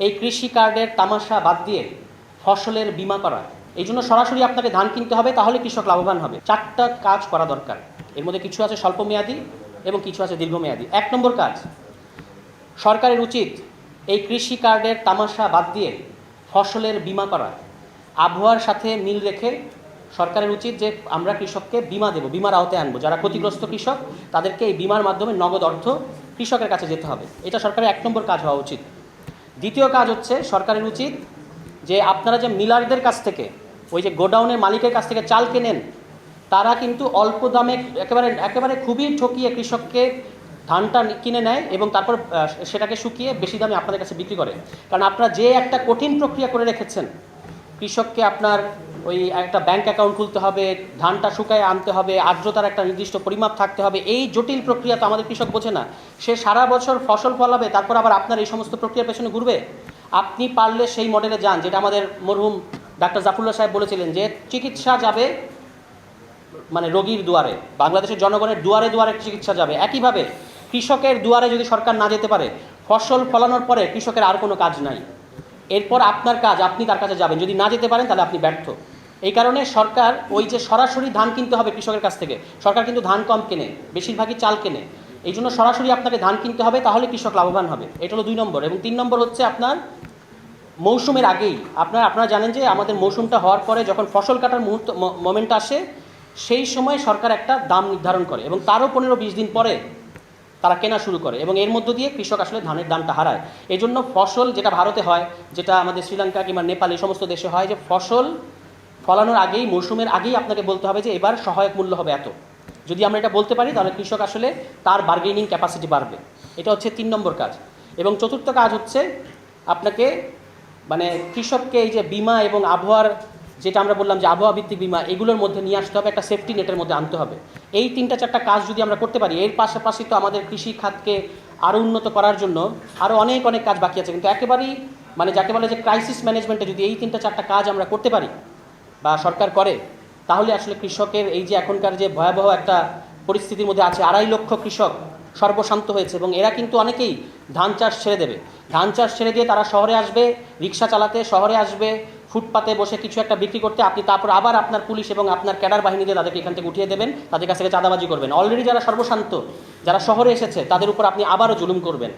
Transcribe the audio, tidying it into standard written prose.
এই কৃষি কার্ডের তামাশা বাদ দিয়ে ফসলের বীমা করা। এই জন্য সরাসরি আপনাকে ধান কিনতে হবে, তাহলে কৃষক লাভবান হবে। 4টা কাজ করা দরকার। এর মধ্যে কিছু আছে স্বল্পমেয়াদী এবং কিছু আছে দীর্ঘমেয়াদী। 1 নম্বর কাজ, সরকারের উচিত এই কৃষি কার্ডের তামাশা বাদ দিয়ে ফসলের বীমা করা। আবহাওয়ার সাথে মিল রেখে সরকারের উচিত যে আমরা কৃষককে বীমা দেবো, বীমার আওতায় আনবো। যারা ক্ষতিগ্রস্ত কৃষক তাদেরকে এই বীমার মাধ্যমে নগদ অর্থ কৃষকের কাছে যেতে হবে। এটা সরকারের 1 নম্বর কাজ হওয়া উচিত। দ্বিতীয় কাজ হচ্ছে সরকারের উচিত যে আপনারা যে মিলারদের কাছ থেকে, ওই যে গোডাউনের মালিকের কাছ থেকে চাল কেনেন, তারা কিন্তু অল্প দামে একেবারে খুবই ঠকিয়ে কৃষককে ধানটা কিনে নেয় এবং তারপর সেটাকে শুকিয়ে বেশি দামে আপনাদের কাছে বিক্রি করে। কারণ আপনারা যে একটা কঠিন প্রক্রিয়া করে রেখেছেন, কৃষককে আপনার ওই একটা ব্যাংক অ্যাকাউন্ট খুলতে হবে, ধানটা শুকায় আনতে হবে, আর্দ্রতার একটা নির্দিষ্ট পরিমাপ থাকতে হবে, এই জটিল প্রক্রিয়া তো আমাদের কৃষক বোঝে না। সে সারা বছর ফসল ফলাবে, তারপর আবার আপনার এই সমস্ত প্রক্রিয়ার পেছনে ঘুরবে। আপনি পারলে সেই মডেলে যান, যেটা আমাদের মরহুম ডাক্তার জাফরুল্লাহ সাহেব বলেছিলেন, যে চিকিৎসা যাবে মানে রোগীর দুয়ারে, বাংলাদেশের জনগণের দুয়ারে দুয়ারে চিকিৎসা যাবে। একইভাবে কৃষকের দুয়ারে যদি সরকার না যেতে পারে, ফসল ফলানোর পরে কৃষকের আর কোনো কাজ নাই। এরপর আপনার কাজ, আপনি তার কাছে যাবেন। যদি না যেতে পারেন তাহলে আপনি ব্যর্থ। এই কারণে সরকার ওই যে সরাসরি ধান কিনতে হবে কৃষকের কাছ থেকে, সরকার কিন্তু ধান কম কেনে, বেশিরভাগই চাল কেনে। এই জন্য সরাসরি আপনাকে ধান কিনতে হবে, তাহলে কৃষক লাভবান হবে। এটা হলো 2 নম্বর। এবং 3 নম্বর হচ্ছে আপনার মৌসুমের আগেই আপনারা জানেন যে আমাদের মৌসুমটা হওয়ার পরে যখন ফসল কাটার মোমেন্ট আসে, সেই সময় সরকার একটা দাম নির্ধারণ করে এবং তারও 15-20 দিন পরে তারা কেনা শুরু করে, এবং এর মধ্য দিয়ে কৃষক আসলে ধানের দামটা হারায়। এই জন্য ফসল, যেটা ভারতে হয়, যেটা আমাদের শ্রীলঙ্কা কিংবা নেপাল এই সমস্ত দেশে হয়, যে ফসল ফলানোর আগেই, মৌসুমের আগেই আপনাকে বলতে হবে যে এবার সহায়ক মূল্য হবে এত। যদি আমরা এটা বলতে পারি তাহলে কৃষক আসলে তার বার্গেনিং ক্যাপাসিটি বাড়বে। এটা হচ্ছে 3 নম্বর কাজ। এবং 4র্থ কাজ হচ্ছে আপনাকে মানে কৃষককে এই যে বিমা এবং আবহাওয়ার, যেটা আমরা বললাম যে আবহাওয়া ভিত্তিক বিমা, এগুলোর মধ্যে নিয়ে আসতে হবে, একটা সেফটি নেটের মধ্যে আনতে হবে। এই 3-4টা কাজ যদি আমরা করতে পারি, এর পাশাপাশি তো আমাদের কৃষি খাতকে আরও উন্নত করার জন্য আরও অনেক কাজ বাকি আছে। কিন্তু একেবারেই মানে যাকে বলে যে ক্রাইসিস ম্যানেজমেন্টে যদি এই 3-4টা কাজ আমরা করতে পারি বা সরকার করে, তাহলে আসলে কৃষকের এই যে এখনকার যে ভয়াবহ একটা পরিস্থিতির মধ্যে আছে, 2.5 লক্ষ কৃষক সর্বশান্ত হয়েছে, এবং এরা কিন্তু অনেকেই ধান চাষ ছেড়ে দেবে। ধান চাষ ছেড়ে দিয়ে তারা শহরে আসবে, রিক্সা চালাতে, শহরে আসবে, ফুটপাতে বসে কিছু একটা বিক্রি করতে। আপনি তারপর আবার আপনার পুলিশ এবং আপনার ক্যাডার বাহিনী দিয়ে তাদেরকে এখান থেকে উঠিয়ে দেবেন, তাদের কাছ থেকে চাঁদাবাজি করবেন। অলরেডি যারা সর্বশান্ত, যারা শহরে এসেছে, তাদের উপর আপনি আবারও জুলুম করবেন।